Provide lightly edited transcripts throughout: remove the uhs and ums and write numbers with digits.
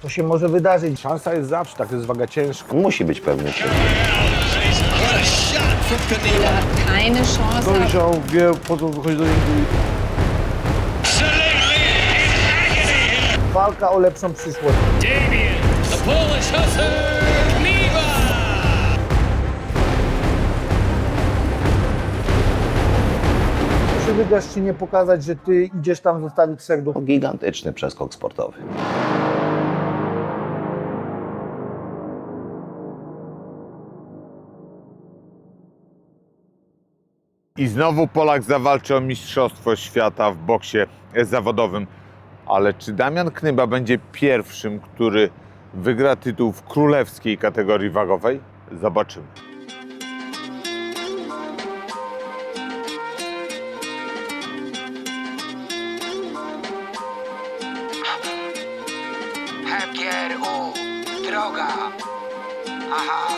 To się może wydarzyć. Szansa jest zawsze, tak to jest waga ciężka. Musi być pewny siebie. Er hat keine Chance. Dojrzał, wie po co wychodzi do ringu. Walka o lepszą przyszłość. Czy wygrasz, czy nie pokazać, że ty idziesz tam zostawić trzech do... Gigantyczny przeskok sportowy. I znowu Polak zawalczy o mistrzostwo świata w boksie zawodowym. Ale czy Damian Knyba będzie pierwszym, który wygra tytuł w królewskiej kategorii wagowej? Zobaczymy. Droga. Aha.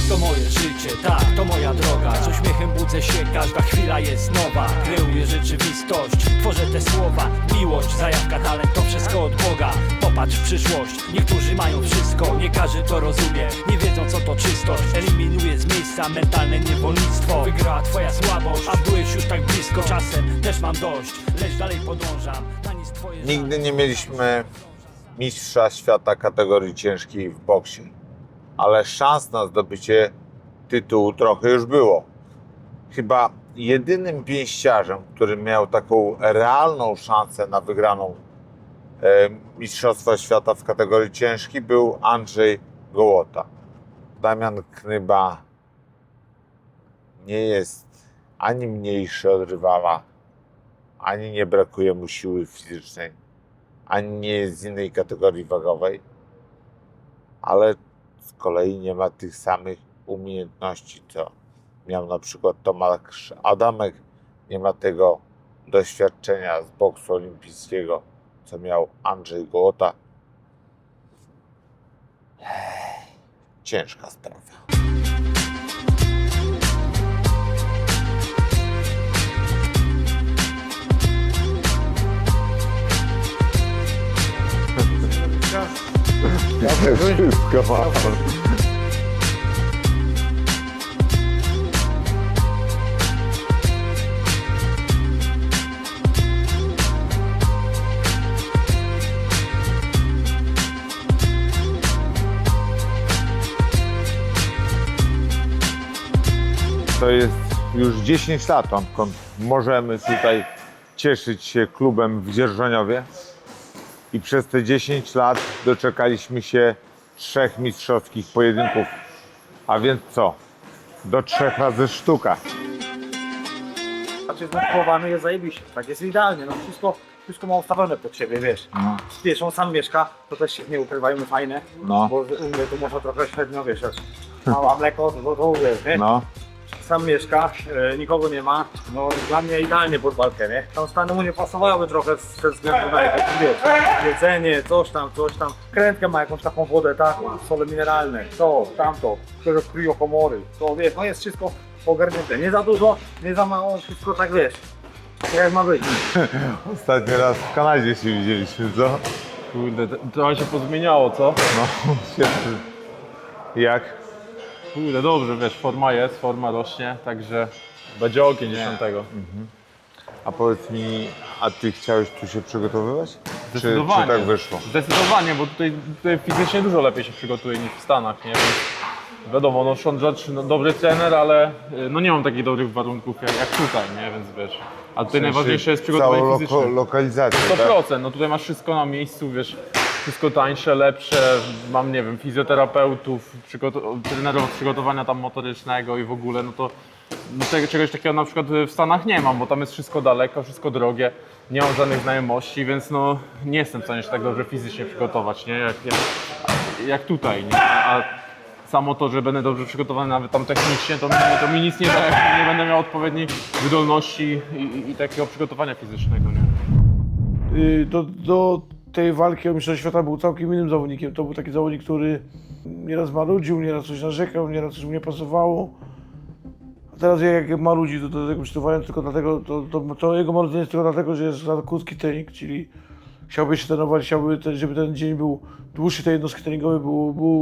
To moje życie, tak, to moja droga. Z uśmiechem budzę się, każda chwila jest nowa. Kreuję rzeczywistość, tworzę te słowa. Miłość, zajawka, talent, to wszystko od Boga. Popatrz w przyszłość, niektórzy mają wszystko. Nie każdy to rozumie, nie wiedzą co to czystość. Eliminuję z miejsca mentalne niewolnictwo. Wygrała twoja słabość, a byłeś już tak blisko. Czasem też mam dość, lecz dalej podążam. Na nic twoje Nigdy nie mieliśmy mistrza świata kategorii ciężkiej w boksie. Ale szans na zdobycie tytułu trochę już było. Chyba jedynym pięściarzem, który miał taką realną szansę na wygraną mistrzostwa świata w kategorii ciężkiej, był Andrzej Gołota. Damian Knyba nie jest ani mniejszy od rywala, ani nie brakuje mu siły fizycznej, ani nie jest z innej kategorii wagowej, ale z kolei nie ma tych samych umiejętności, co miał na przykład Tomasz Adamek, nie ma tego doświadczenia z boksu olimpijskiego, co miał Andrzej Gołota. Ciężka sprawa. Wszystko mam. To jest już 10 lat, odkąd możemy tutaj cieszyć się klubem w Dzierżoniowie. I przez te 10 lat doczekaliśmy się 3 mistrzowskich pojedynków. A więc co? Do 3 razy sztuka. Znaczy zmontowany jest zajebiście, tak jest idealnie, no wszystko ma ustawione pod siebie, wiesz. No. Wiesz, on sam mieszka, to też się nie ukrywajmy fajne, No. bo u mnie to można trochę średnio, wiesz, jak mała mleko, to wiesz, nie? No. Sam mieszka, nikogo nie ma, no dla mnie idealnie pod walkę, nie? Tam stany mu nie pasowałyby trochę ze względu na jakieś, wiesz, jedzenie, coś tam, krętkę ma jakąś taką wodę, tak, sole mineralne, to, tamto, kryokomory, to wiesz, no jest wszystko ogarnięte, nie za dużo, nie za mało, wszystko tak wiesz, jak ma być. Ostatni raz w Kanadzie się widzieliśmy, co? Kurde, trochę się pozmieniało, co? No, świetnie. Jak? Kurde, dobrze, wiesz, forma jest, forma rośnie, także będzie ogień 10. A powiedz mi, a ty chciałeś tu się przygotowywać? Czy Zdecydowanie. tak wyszło? Zdecydowanie, bo tutaj fizycznie dużo lepiej się przygotuje niż w Stanach, nie? Więc wiadomo, no Sean Judge, no, dobry trener, ale no nie mam takich dobrych warunków jak tutaj, nie? Więc wiesz, a tutaj najważniejsze jest przygotowanie Całą fizyczne. lokalizację, tak? 100%, no tutaj masz wszystko na miejscu, wiesz, wszystko tańsze, lepsze, mam, nie wiem, fizjoterapeutów, trenerów przygotowania tam motorycznego i w ogóle, no to czegoś takiego na przykład w Stanach nie mam, bo tam jest wszystko daleko, wszystko drogie, nie mam żadnych znajomości, więc no nie jestem w stanie się tak dobrze fizycznie przygotować, nie, jak tutaj, nie, a samo to, że będę dobrze przygotowany nawet tam technicznie, to mi nic nie da, jak nie będę miał odpowiedniej wydolności i takiego przygotowania fizycznego, nie. Do tej walki o mistrzostwo świata był całkiem innym zawodnikiem. To był taki zawodnik, który nieraz marudził, nieraz coś narzekał, nieraz coś mu nie pasowało. A teraz jak marudzi do tego przygotowania, tylko dlatego, to jego marudzenie jest tylko dlatego, że jest za krótki trening, czyli chciałby się trenować, żeby ten dzień był dłuższy, te jednostki treningowe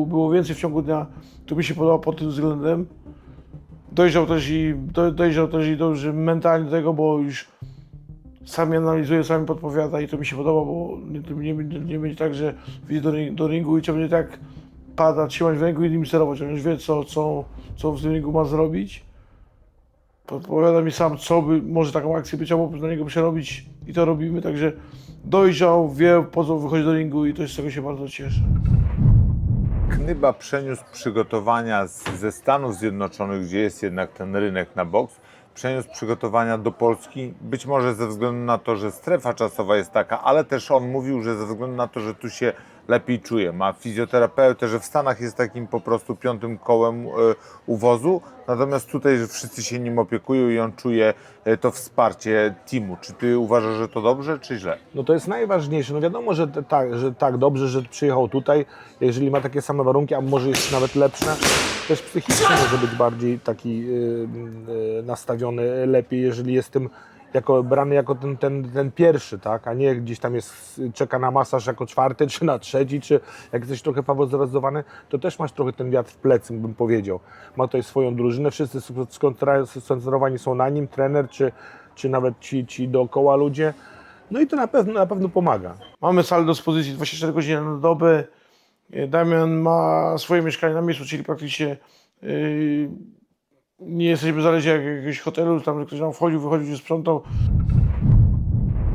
było więcej w ciągu dnia. To mi się podoba pod tym względem. Dojrzał też i dobrze mentalnie do tego, bo już sami analizuje, sami podpowiada i to mi się podoba, bo nie będzie tak, że wyjdzie do ringu i trzeba będzie tak pada, trzymać w ręku i nim sterować. On już wie, co w tym ringu ma zrobić. Podpowiada mi sam, co by może taką akcję by trzeba było dla niego przerobić i to robimy, także dojrzał, wie, po co wychodzi do ringu i to z tego się bardzo cieszę. Knyba przeniósł przygotowania ze Stanów Zjednoczonych, gdzie jest jednak ten rynek na boks, przeniósł przygotowania do Polski, być może ze względu na to, że strefa czasowa jest taka, ale też on mówił, że ze względu na to, że tu się lepiej czuje. Ma fizjoterapeutę, że w Stanach jest takim po prostu piątym kołem uwozu, natomiast tutaj wszyscy się nim opiekują i on czuje to wsparcie teamu. Czy ty uważasz, że to dobrze, czy źle? No to jest najważniejsze. No wiadomo, że tak, dobrze, że przyjechał tutaj, jeżeli ma takie same warunki, a może jeszcze nawet lepsze. Też psychicznie może być bardziej taki nastawiony lepiej, jeżeli jest tym brany jako ten pierwszy, tak? A nie gdzieś tam czeka na masaż jako czwarty, czy na trzeci, czy jak jesteś trochę faworyzowany, to też masz trochę ten wiatr w plecy, bym powiedział. Ma tutaj swoją drużynę, wszyscy skoncentrowani są na nim, trener, czy nawet ci dookoła ludzie. No i to na pewno pomaga. Mamy salę do dyspozycji 24 godziny na dobę. Damian ma swoje mieszkanie na miejscu, czyli praktycznie nie jesteśmy zależni od jakiegoś hotelu, tam ktoś nam wchodził, wychodził, sprzątał.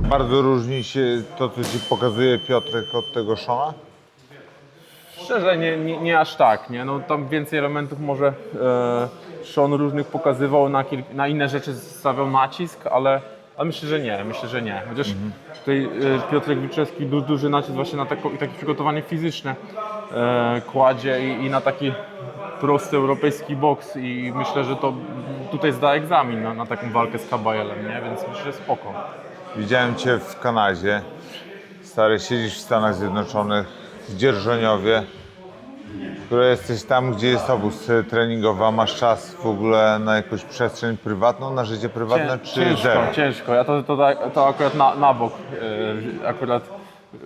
Bardzo różni się to, co ci pokazuje Piotrek od tego Szona? Szczerze, nie aż tak, nie? No, tam więcej elementów może Sean różnych pokazywał, na inne rzeczy stawiał nacisk, ale myślę, że nie. Chociaż tutaj Piotrek Wilczewski duży nacisk właśnie na takie przygotowanie fizyczne kładzie i na taki prosty europejski boks i myślę, że to tutaj zda egzamin na taką walkę z Kabajelem, nie? Więc myślę, że spoko. Widziałem cię w Kanadzie. Stary, siedzisz w Stanach Zjednoczonych, w Dzierżoniowie, które jesteś tam, gdzie jest obóz treningowy, a masz czas w ogóle na jakąś przestrzeń prywatną, na życie prywatne, czy zero? Ciężko. Ja to akurat na bok akurat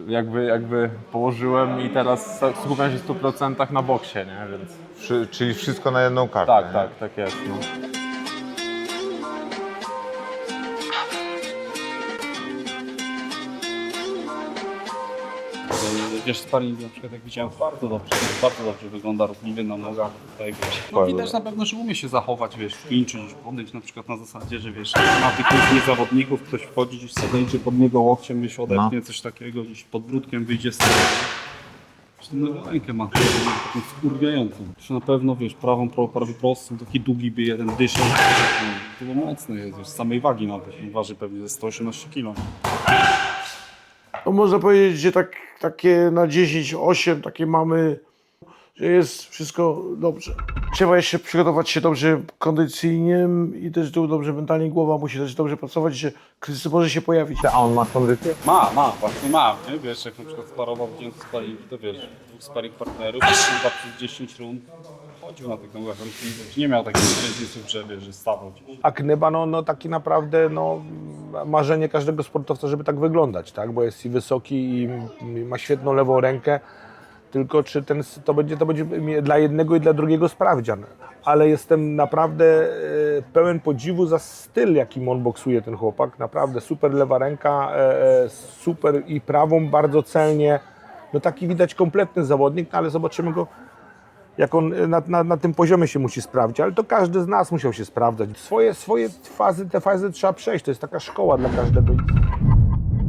jakby położyłem i teraz skupiam się w 100% na boksie, nie? Więc... Czyli wszystko na jedną kartę. Tak jest. No. Wiesz, sparring na przykład jak widziałem bardzo dobrze wygląda, ruchliwy na nogach, tutaj wiesz. No widać na pewno, że umie się zachować, wiesz, w klinczu, że podejść na przykład na zasadzie, że wiesz, ma tych niezawodników, ktoś wchodzi, gdzieś sobie idzie pod niego łokciem, gdzieś odepnie coś takiego, gdzieś pod brudkiem wyjdzie z tego. Nową rękę ma, taką skurwiającą. Że na pewno, wiesz, prawy prosty, taki długi by jeden dyszał. To było mocne jest, wiesz, z samej wagi nawet, waży pewnie ze 118 kg. No można powiedzieć, że takie na 10, 8 takie mamy, że jest wszystko dobrze. Trzeba jeszcze przygotować się dobrze kondycyjnie i też dobrze mentalnie, głowa musi też dobrze pracować, że kryzys może się pojawić. A on ma kondycję? Właśnie ma, nie? Wiesz, jak na przykład sparował w dzień sparing, to wiesz, 2 sparing partnerów, chyba przez 10 rund chodził na tych nogach, nie miał takich kryzysów, że wiesz, że stawał gdzieś. A Knyba, no taki naprawdę, marzenie każdego sportowca, żeby tak wyglądać, tak? Bo jest i wysoki i ma świetną lewą rękę, tylko czy to będzie dla jednego i dla drugiego sprawdzian. Ale jestem naprawdę pełen podziwu za styl, jakim on boksuje, ten chłopak. Naprawdę super lewa ręka, super i prawą bardzo celnie. No taki widać kompletny zawodnik, ale zobaczymy go, jak on na tym poziomie się musi sprawdzić, ale to każdy z nas musiał się sprawdzać. Swoje fazy trzeba przejść, to jest taka szkoła dla każdego.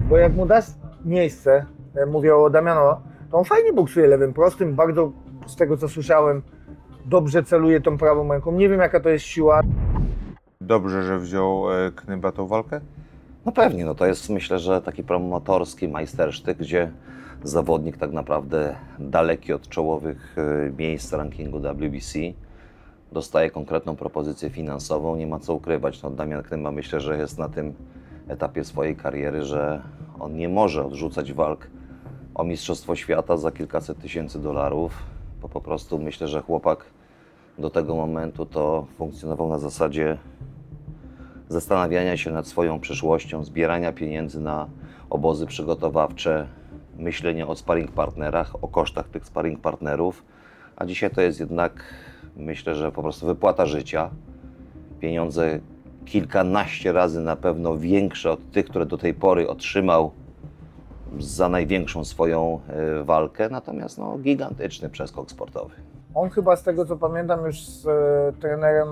Bo jak mu dasz miejsce, mówię o Damiano, to on fajnie boksuje lewym prostym, bardzo z tego co słyszałem, dobrze celuje tą prawą ręką. Nie wiem jaka to jest siła. Dobrze, że wziął Knyba tą walkę? No pewnie, no to jest myślę, że taki promotorski majstersztyk, gdzie zawodnik tak naprawdę daleki od czołowych miejsc rankingu WBC dostaje konkretną propozycję finansową, nie ma co ukrywać. No, Damian Knyba myślę, że jest na tym etapie swojej kariery, że on nie może odrzucać walk o Mistrzostwo Świata za kilkaset tysięcy dolarów, bo po prostu myślę, że chłopak do tego momentu to funkcjonował na zasadzie zastanawiania się nad swoją przyszłością, zbierania pieniędzy na obozy przygotowawcze, myślenie o sparring partnerach, o kosztach tych sparring partnerów, a dzisiaj to jest jednak, myślę, że po prostu wypłata życia. Pieniądze kilkanaście razy na pewno większe od tych, które do tej pory otrzymał za największą swoją walkę, natomiast no, gigantyczny przeskok sportowy. On chyba z tego co pamiętam już z trenerem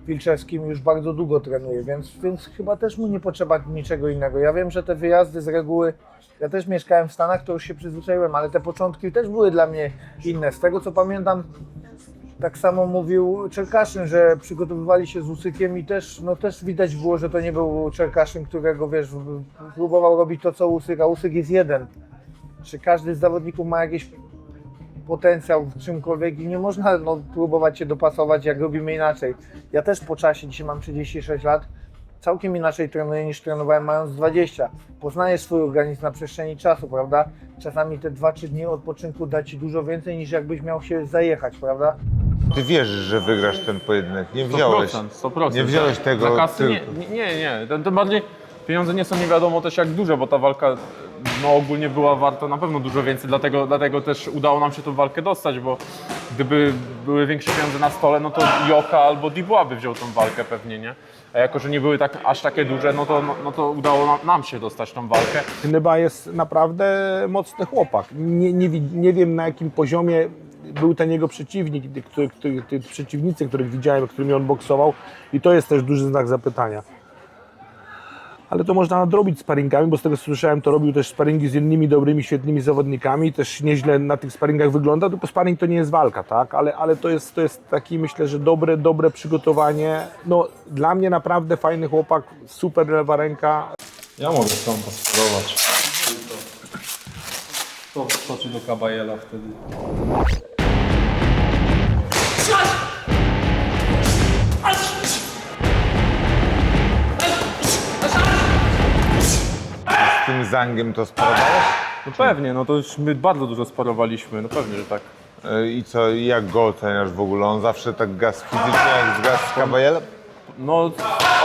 Wilczewskim już bardzo długo trenuje, więc chyba też mu nie potrzeba niczego innego. Ja wiem, że te wyjazdy z reguły, ja też mieszkałem w Stanach, to już się przyzwyczaiłem, ale te początki też były dla mnie inne. Z tego co pamiętam, tak samo mówił Czerkaszyn, że przygotowywali się z Usykiem i też, no też widać było, że to nie był Czerkaszyn, którego wiesz, próbował robić to co Usyk, a Usyk jest jeden. Czy każdy z zawodników ma jakiś potencjał w czymkolwiek i nie można próbować się dopasować, jak robimy inaczej. Ja też po czasie, dzisiaj mam 36 lat, całkiem inaczej trenuję niż trenowałem mając 20. Poznajesz swój organizm na przestrzeni czasu, prawda? Czasami te 2-3 dni odpoczynku da ci dużo więcej niż jakbyś miał się zajechać, prawda? Ty wierzysz, że wygrasz ten pojedynek? Nie wziąłeś, 100%. nie wziąłeś tego Za kasy tylko. nie. Tym bardziej pieniądze nie są nie wiadomo też jak duże, bo ta walka no, ogólnie była warta na pewno dużo więcej, dlatego też udało nam się tą walkę dostać, bo gdyby były większe pieniądze na stole, no to Joka albo Dubois by wziął tą walkę pewnie, nie? A jako, że nie były aż takie duże, no to udało nam się dostać tą walkę. Nyba jest naprawdę mocny chłopak. Nie wiem na jakim poziomie był ten jego przeciwnik, przeciwnicy, których widziałem, którymi on boksował i to jest też duży znak zapytania. Ale to można nadrobić sparingami, bo z tego co słyszałem, to robił też sparingi z innymi dobrymi, świetnymi zawodnikami, też nieźle na tych sparingach wygląda, tylko sparing to nie jest walka, tak? Ale to jest taki, myślę, że dobre przygotowanie. No, dla mnie naprawdę fajny chłopak, super lewa ręka. Ja mogę z tą posparować. To wskoczy do Kabajela wtedy. Z tym Zangiem to sparowałeś? No pewnie, no to już my bardzo dużo sparowaliśmy, no pewnie, że tak. I co, jak go oceniasz w ogóle? On zawsze tak gaz fizycznie jak zgasł z Kabajelem? No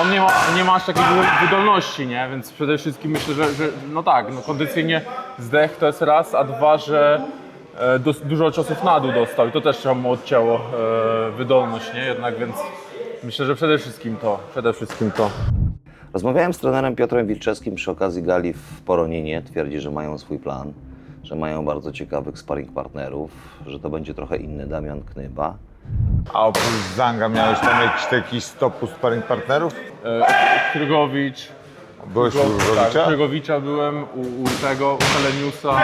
on nie ma aż takiej wydolności, nie? Więc przede wszystkim myślę, że no tak, no kondycyjnie zdech to jest raz, a dwa, że dużo ciosów na dół dostał i to też trzeba mu odcięło wydolność, nie? Jednak, więc myślę, że przede wszystkim to. Rozmawiałem z trenerem Piotrem Wilczewskim przy okazji gali w Poroninie. Twierdzi, że mają swój plan, że mają bardzo ciekawych sparring partnerów, że to będzie trochę inny Damian Knyba. A oprócz Zanga miałeś tam jakiś taki stopu sparring partnerów? Krygowicz. Byłeś u Krygowicza? Tak, Krygowicza byłem, u Heleniusa,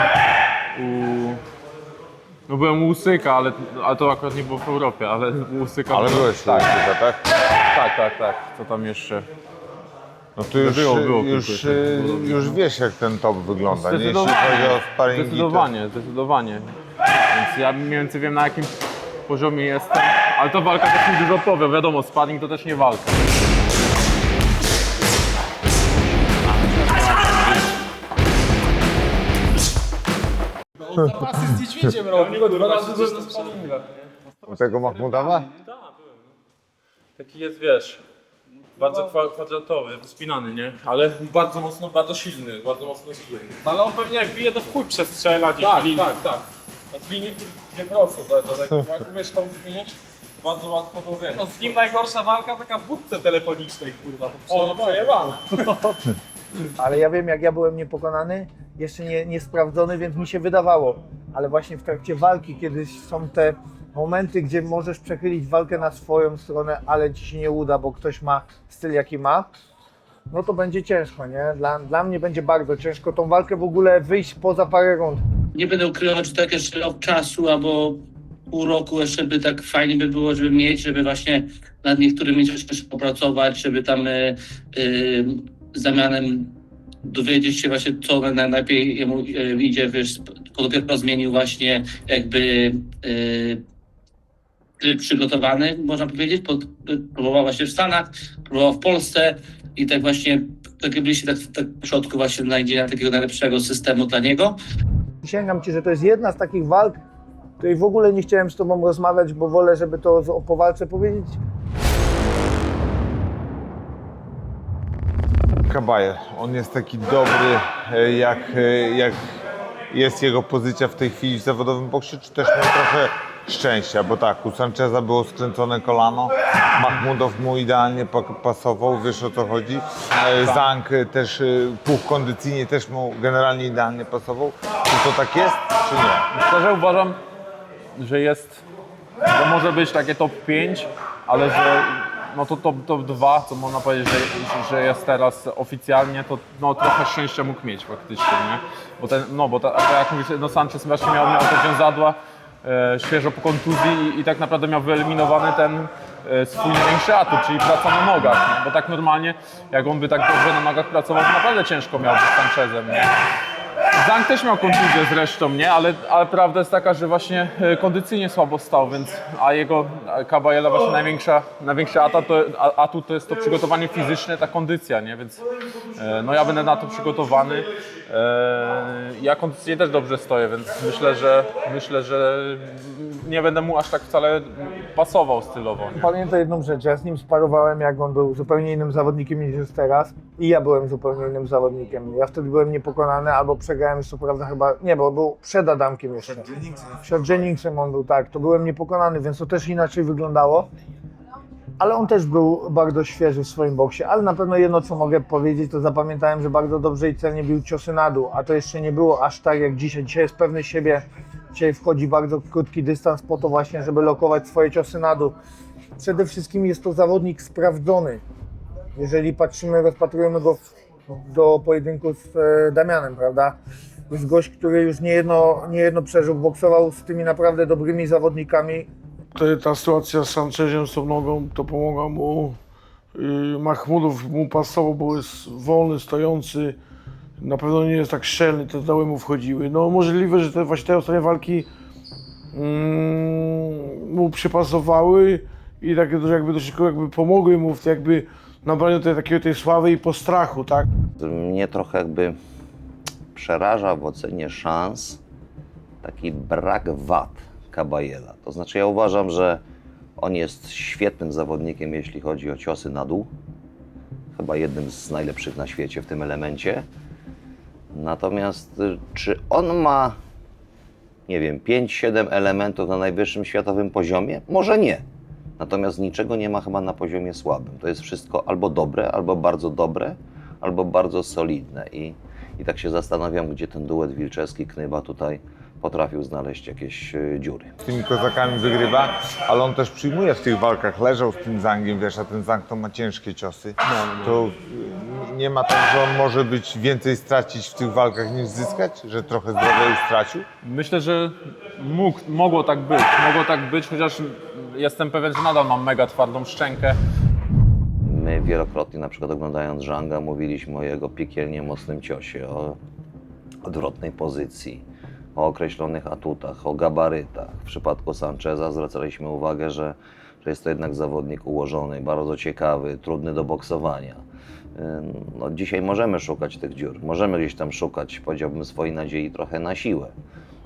no byłem u Usyka, ale to akurat nie było w Europie, ale u Usyka Ale byłem. byłeś u Usyka, tak? Tak. Co tam jeszcze? No to już, Było już wiesz jak ten top wygląda, nie? Jeśli Zdecydowanie. chodzi o sparingi, Zdecydowanie. Więc ja mniej więcej wiem na jakim poziomie jestem, ale to walka też mi dużo powie, wiadomo, sparring to też nie walka. Pasy z niedźwiedziem robi. U tego Mahmudawa? Taki jest, wiesz, bardzo kwadratowy, spinany, nie? Ale bardzo mocno, bardzo silny. No ale on pewnie jak bije, to w chuj przestrzela. Tak. Z linii nie prosto, jak umiesz tą zmienić, bardzo łatwo to wiem. No z nim najgorsza walka taka w budce telefonicznej, kurwa. O, no przejebane. Ale ja wiem, jak ja byłem niepokonany, jeszcze nie sprawdzony, więc mi się wydawało. Ale właśnie w trakcie walki, kiedy są te momenty, gdzie możesz przechylić walkę na swoją stronę, ale ci się nie uda, bo ktoś ma styl jaki ma, no to będzie ciężko, nie? Dla mnie będzie bardzo ciężko tą walkę w ogóle wyjść poza parę rund. Nie będę ukrywał, że tak jeszcze rok czasu albo pół roku jeszcze by tak fajnie by było, żeby mieć, żeby właśnie nad niektórymi rzeczami popracować, żeby tam z Damianem dowiedzieć się właśnie, co najlepiej jemu idzie, wiesz, dopiero zmienił właśnie jakby tryb przygotowany, można powiedzieć, próbował właśnie w Stanach, próbował w Polsce i tak właśnie, tak byliście tak w środku właśnie znajdzienia takiego najlepszego systemu dla niego. Przysięgam ci, że to jest jedna z takich walk, której w ogóle nie chciałem z tobą rozmawiać, bo wolę, żeby to po walce powiedzieć. Kabajer. On jest taki dobry, jak jest jego pozycja w tej chwili w zawodowym boksie, czy też miał trochę szczęścia, bo tak, u Sancheza było skręcone kolano, Mahmudow mu idealnie pasował, wiesz o co chodzi. Zhang też, puch kondycyjnie też mu generalnie idealnie pasował. Czy to tak jest, czy nie? Szczerze uważam, że jest, że może być takie top 5, ale że no to top 2, co można powiedzieć, że jest teraz oficjalnie, to no, trochę szczęścia mógł mieć faktycznie, nie? Bo jak mówisz, no Sanchez właśnie miał te wiązadła świeżo po kontuzji i tak naprawdę miał wyeliminowany ten swój największy atut, czyli praca na nogach, nie? Bo tak normalnie, jak on by tak dobrze na nogach pracował, to naprawdę ciężko miałby z Sanchezem, nie? Zhang też miał kontuzję zresztą, nie? Ale prawda jest taka, że właśnie kondycyjnie słabo stał, więc Kabayela właśnie największy atut to jest to przygotowanie fizyczne, ta kondycja, nie? Więc no ja będę na to przygotowany. Ja kondycyjnie też dobrze stoję, więc myślę, że nie będę mu aż tak wcale pasował stylowo, nie? Pamiętam jedną rzecz, ja z nim sparowałem, jak on był zupełnie innym zawodnikiem niż jest teraz i ja byłem zupełnie innym zawodnikiem. Ja wtedy byłem niepokonany, albo przegrałem już co prawda chyba, nie, bo był przed Adamkiem jeszcze. Przed Jenningsem on był, tak, to byłem niepokonany, więc to też inaczej wyglądało. Ale on też był bardzo świeży w swoim boksie, ale na pewno jedno co mogę powiedzieć, to zapamiętałem, że bardzo dobrze i celnie bił ciosy na dół, a to jeszcze nie było aż tak jak dzisiaj. Dzisiaj jest pewny siebie, dzisiaj wchodzi bardzo krótki dystans po to właśnie, żeby lokować swoje ciosy na dół. Przede wszystkim jest to zawodnik sprawdzony. Jeżeli patrzymy, rozpatrujemy go do pojedynku z Damianem, prawda? To jest gość, który już niejedno przeżył, boksował z tymi naprawdę dobrymi zawodnikami. Ta sytuacja z Sanchezem, z tą nogą, to pomogła mu. Mahmudow mu pasował, bo jest wolny, stojący. Na pewno nie jest tak szczelny, te doły mu wchodziły. No możliwe, że właśnie te ostatnie walki mu przypasowały i tak jakby pomogły mu w jakby nabraniu tej sławy i postrachu, tak? Mnie trochę jakby przeraża w ocenie szans taki brak wad Kabayela. To znaczy ja uważam, że on jest świetnym zawodnikiem, jeśli chodzi o ciosy na dół. Chyba jednym z najlepszych na świecie w tym elemencie. Natomiast czy on ma, nie wiem, 5-7 elementów na najwyższym światowym poziomie? Może nie. Natomiast niczego nie ma chyba na poziomie słabym. To jest wszystko albo dobre, albo bardzo solidne. I tak się zastanawiam, gdzie ten duet Wilczewski-Knyba tutaj potrafił znaleźć jakieś dziury. Z tymi kozakami wygrywa, ale on też przyjmuje w tych walkach, leżał z tym Zhangiem, wiesz, a ten Zhang to ma ciężkie ciosy. To nie ma tak, że on może być więcej stracić w tych walkach niż zyskać, że trochę zdrowia już stracił? Myślę, że mogło tak być, chociaż jestem pewien, że nadal mam mega twardą szczękę. My wielokrotnie, na przykład oglądając Zhanga, mówiliśmy o jego piekielnie mocnym ciosie, o odwrotnej pozycji, o określonych atutach, o gabarytach. W przypadku Sancheza zwracaliśmy uwagę, że jest to jednak zawodnik ułożony, bardzo ciekawy, trudny do boksowania. No, dzisiaj możemy szukać tych dziur, możemy gdzieś tam szukać, powiedziałbym, swojej nadziei trochę na siłę.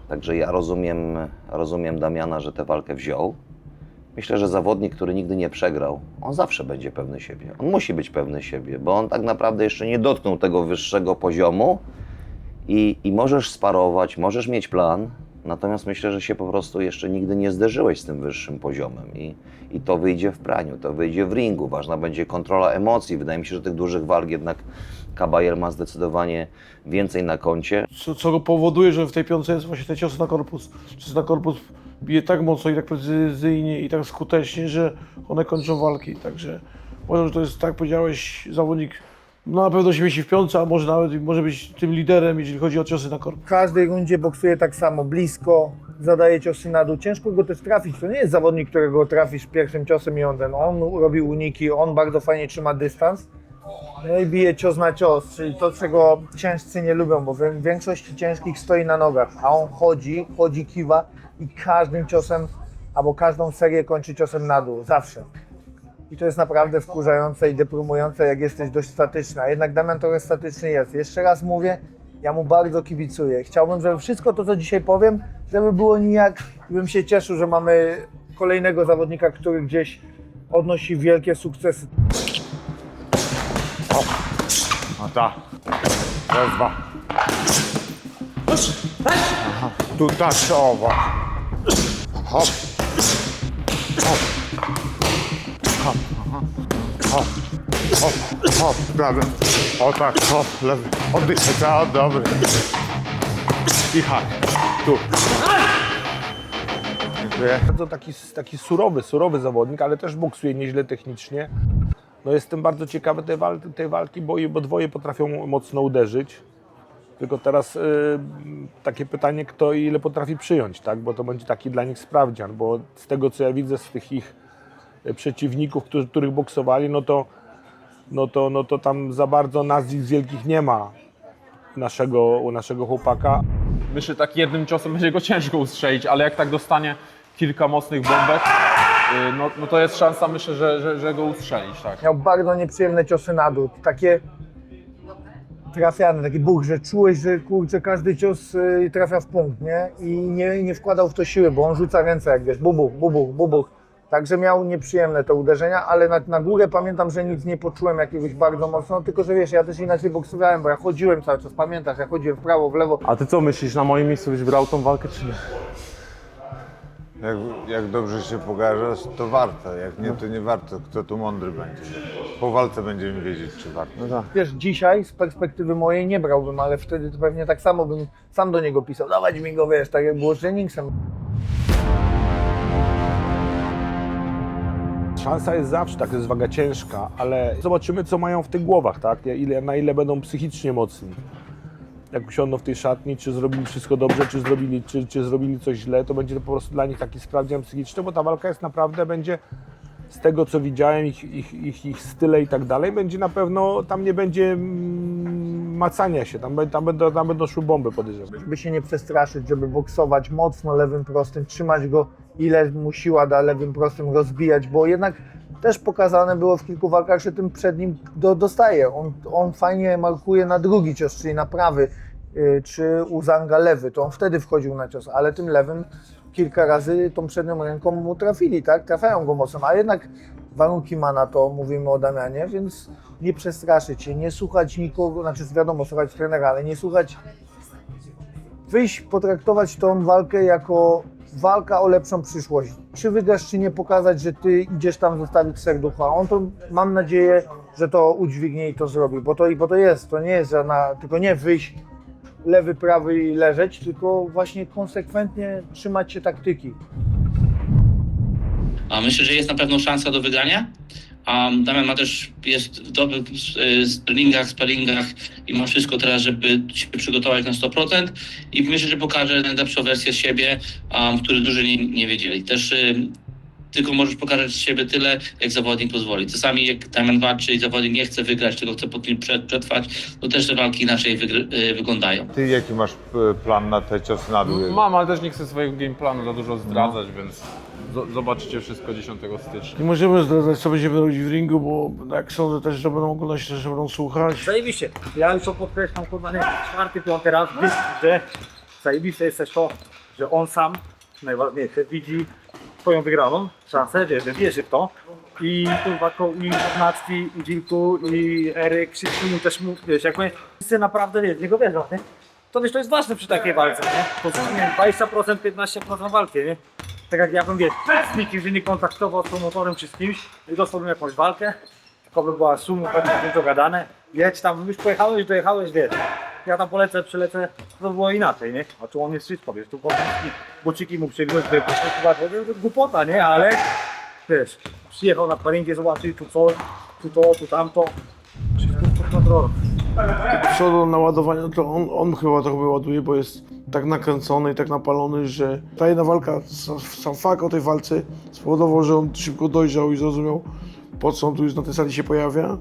Także ja rozumiem Damiana, że tę walkę wziął. Myślę, że zawodnik, który nigdy nie przegrał, on zawsze będzie pewny siebie. On musi być pewny siebie, bo on tak naprawdę jeszcze nie dotknął tego wyższego poziomu i możesz sparować, możesz mieć plan, natomiast myślę, że się po prostu jeszcze nigdy nie zderzyłeś z tym wyższym poziomem i to wyjdzie w praniu, to wyjdzie w ringu. Ważna będzie kontrola emocji. Wydaje mi się, że tych dużych walk jednak Kabajer ma zdecydowanie więcej na koncie. Co go powoduje, że w tej piątce jest właśnie te ciosy na korpus. Ciosy na korpus bije tak mocno i tak precyzyjnie i tak skutecznie, że one kończą walki. Także uważam, że to jest, tak jak powiedziałeś, zawodnik no na pewno się mieści w piątce, a może nawet może być tym liderem, jeżeli chodzi o ciosy na korpus. W każdej rundzie boksuje tak samo, blisko, zadaje ciosy na dół. Ciężko go też trafić. To nie jest zawodnik, którego trafisz pierwszym ciosem i on robi uniki, on bardzo fajnie trzyma dystans. No i bije cios na cios, czyli to, czego ciężcy nie lubią, bo większość ciężkich stoi na nogach, a on chodzi, kiwa i każdym ciosem, albo każdą serię kończy ciosem na dół, zawsze. I to jest naprawdę wkurzające i deprymujące, jak jesteś dość statyczny, a jednak Damian trochę statyczny jest. Jeszcze raz mówię, ja mu bardzo kibicuję. Chciałbym, żeby wszystko to, co dzisiaj powiem, żeby było nijak, bym się cieszył, że mamy kolejnego zawodnika, który gdzieś odnosi wielkie sukcesy. O tak. Raz, dwa. Aha. Tu tak, o właśnie. Hop. Hop. Hop. Aha. Hop. Hop. Hop. Prawy. O tak, hop. Lewy. Oddychaj, tak, dobry. I hak. Tu. Dziękuję. To taki surowy zawodnik, ale też boksuje nieźle technicznie. No jestem bardzo ciekawy tej walki, bo dwoje potrafią mocno uderzyć. Tylko teraz takie pytanie, kto i ile potrafi przyjąć, tak? Bo to będzie taki dla nich sprawdzian, bo z tego co ja widzę z tych ich przeciwników, których boksowali, no to tam za bardzo nazwisk wielkich nie ma u naszego chłopaka. Myślę, że tak jednym ciosem będzie go ciężko ustrzelić, ale jak tak dostanie kilka mocnych bombek, no to jest szansa, myślę, że go ustrzelić, tak. Miał bardzo nieprzyjemne ciosy na dół, takie trafiane, taki buch, że czułeś, że kurczę, każdy cios trafia w punkt, nie? I nie wkładał w to siły, bo on rzuca ręce, jak wiesz, bubuch, bubuch, bubuch. Także miał nieprzyjemne te uderzenia, ale na górę pamiętam, że nic nie poczułem jakiegoś bardzo mocno, tylko że wiesz, ja też inaczej boksowałem, bo ja chodziłem cały czas, pamiętasz, ja chodziłem w prawo, w lewo. A ty co myślisz, na moim miejscu byś brał tą walkę, czy nie? Jak dobrze się pokażesz, to warto. Jak nie, to nie warto. Kto tu mądry będzie. Po walce będziemy wiedzieć, czy warto. No tak. Wiesz, dzisiaj z perspektywy mojej nie brałbym, ale wtedy to pewnie tak samo bym sam do niego pisał, dawać mi go, wiesz, tak jak było z Jenningsem. Szansa jest zawsze, tak, to jest waga ciężka, ale zobaczymy, co mają w tych głowach, tak? Na ile będą psychicznie mocni. Jak usiądą w tej szatni, czy zrobili wszystko dobrze, czy zrobili coś źle, to będzie to po prostu dla nich taki sprawdzian psychiczny, bo ta walka jest naprawdę, będzie z tego, co widziałem, ich style i tak dalej, będzie na pewno, tam nie będzie macania się, tam będą szły bomby, podejrzewam. Żeby się nie przestraszyć, żeby boksować mocno lewym prostym, trzymać go ile mu siła da lewym prostym, rozbijać, bo jednak też pokazane było w kilku walkach, że tym przednim dostaje. On fajnie markuje na drugi cios, czyli na prawy, czy u Zanga lewy, to on wtedy wchodził na cios, ale tym lewym kilka razy tą przednią ręką mu trafili, tak? Trafiają go mocno, a jednak warunki ma na to, mówimy o Damianie, więc nie przestraszyć się, nie słuchać nikogo, znaczy wiadomo, słuchać trenera, ale nie słuchać, wyjść, potraktować tą walkę jako walka o lepszą przyszłość. Czy wygrasz, czy nie, pokazać, że ty idziesz tam zostawić serducha. On to, mam nadzieję, że to udźwignie i to zrobi, bo to jest, to nie jest żadna, tylko nie wyjść lewy, prawy i leżeć, tylko właśnie konsekwentnie trzymać się taktyki. A myślę, że jest na pewno szansa do wygrania. Damian jest w dobrych sparingach i ma wszystko teraz, żeby się przygotować na 100% i myślę, że pokaże najlepszą wersję siebie, który dużo nie wiedzieli. Też tylko możesz pokazać z siebie tyle, jak zawodnik pozwoli. Czasami jak Damian walczy i zawodnik nie chce wygrać, tylko chce pod nim przetrwać, to też te walki inaczej wyglądają. Ty jaki masz plan na te ciosy na dół? Mam, ale też nie chcę swojego game planu za dużo zdradzać, więc zobaczycie wszystko 10 stycznia. Nie możemy zdradzać, co będziemy robić w ringu, bo jak sądzę też, że będą oglądać, że będą słuchać. Zajebiście. Ja już to podkreślam, kurwa, nie, 4., 5. raz, że zajebiste jest też to, że on sam, najważniejsze, widzi swoją wygraną szansę, że wierzy w to. I kurwa, i Ignacki, i Wilku, i Eryk, wszyscy mu też wiesz, jak my wszyscy naprawdę w niego wierzą, nie? To wiesz, to jest ważne przy takiej walce, nie? To są, nie, 20%, 15% walki, nie? Tak jak ja bym, wiesz, z nikim się nie kontaktował z promotorem czy z kimś i dostałbym jakąś walkę, tylko by była suma, pewnie dogadane, jedź tam, już pojechałeś, dojechałeś, wiesz, ja tam polecę, przylecę, to było inaczej, nie? A tu on jest wszystko, wiesz, tu buciki mu przygryźć, to głupota, nie? Ale, wiesz, przyjechał na sparingi, zobaczył tu coś, tu to, tu tamto, wszystko pod kontrolą. Co do naładowania, to on chyba trochę ładuje, bo jest tak nakręcony i tak napalony, że ta jedna walka, sam fakt o tej walce spowodował, że on szybko dojrzał i zrozumiał, po co on tu już na tej sali się pojawia.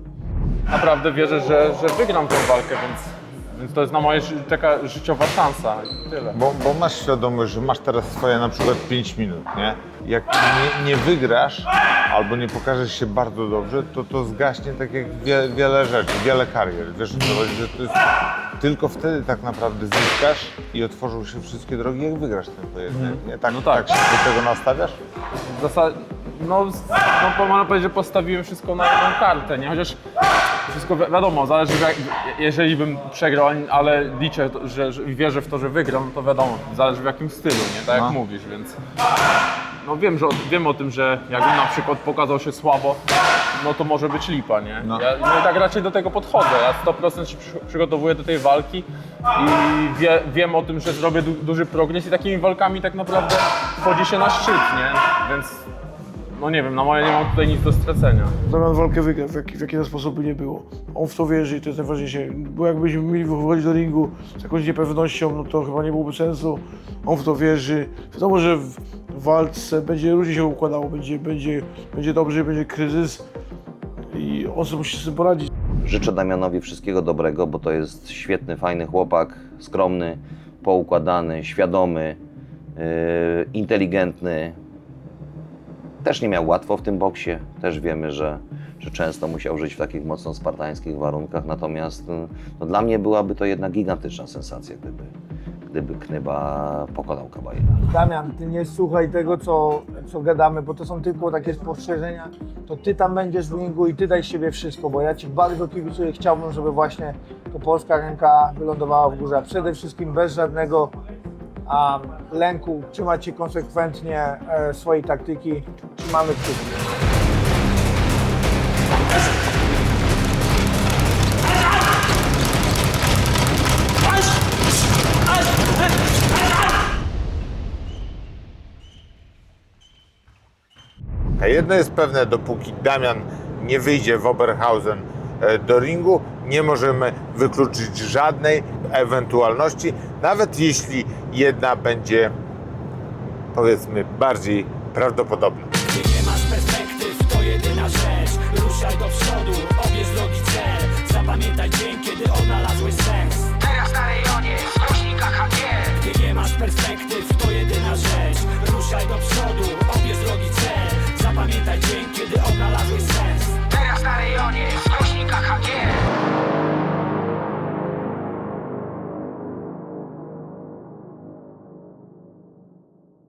Naprawdę wierzę, że wygram tę walkę, więc to jest na moje taka życiowa szansa i tyle. Bo masz świadomość, że masz teraz swoje na przykład 5 minut, nie? Jak nie wygrasz albo nie pokażesz się bardzo dobrze, to zgaśnie tak jak wiele rzeczy, wiele karier. Wiesz, że to jest, tylko wtedy tak naprawdę zyskasz i otworzą się wszystkie drogi, jak wygrasz ten pojedynek. Nie? Tak, no tak. Tak się do tego nastawiasz? No można powiedzieć, że postawiłem wszystko na jedną kartę, nie? Chociaż wszystko wiadomo, zależy jeżeli bym przegrał, ale liczę, że wierzę w to, że wygram, no to wiadomo, zależy w jakim stylu, nie? Tak jak mówisz, więc no wiem o tym, że jakbym na przykład pokazał się słabo, no to może być lipa, nie? No. Ja tak raczej do tego podchodzę, ja 100% się przygotowuję do tej walki i wiem o tym, że zrobię duży progres i takimi walkami tak naprawdę wchodzi się na szczyt, nie? Więc no nie wiem, na moje nie mam tutaj nic do stracenia. Damian walkę wygra, w jaki sposób by nie było. On w to wierzy i to jest najważniejsze. Bo jakbyśmy mieli wychodzić do ringu z jakąś niepewnością, no to chyba nie byłoby sensu. On w to wierzy. Wiadomo, że w walce będzie różnie się układało, będzie dobrze, będzie kryzys i on sobie musi z tym poradzić. Życzę Damianowi wszystkiego dobrego, bo to jest świetny, fajny chłopak, skromny, poukładany, świadomy, inteligentny. Też nie miał łatwo w tym boksie, też wiemy, że często musiał żyć w takich mocno spartańskich warunkach, natomiast no, dla mnie byłaby to jednak gigantyczna sensacja, gdyby Knyba pokonał Kabajera. Damian, ty nie słuchaj tego, co gadamy, bo to są tylko takie spostrzeżenia. To ty tam będziesz w ringu i ty daj z siebie wszystko, bo ja ci bardzo kibicuję. Chciałbym, żeby właśnie to polska ręka wylądowała w górze, a przede wszystkim bez żadnego lęku, trzymać się konsekwentnie swojej taktyki. Trzymamy kciuki. A jedno jest pewne, dopóki Damian nie wyjdzie w Oberhausen do ringu, nie możemy wykluczyć żadnej ewentualności, nawet jeśli jedna będzie, powiedzmy, bardziej prawdopodobna. Gdy nie masz perspektyw, to jedyna rzecz. Ruszaj do przodu, obierz drogi cel. Zapamiętaj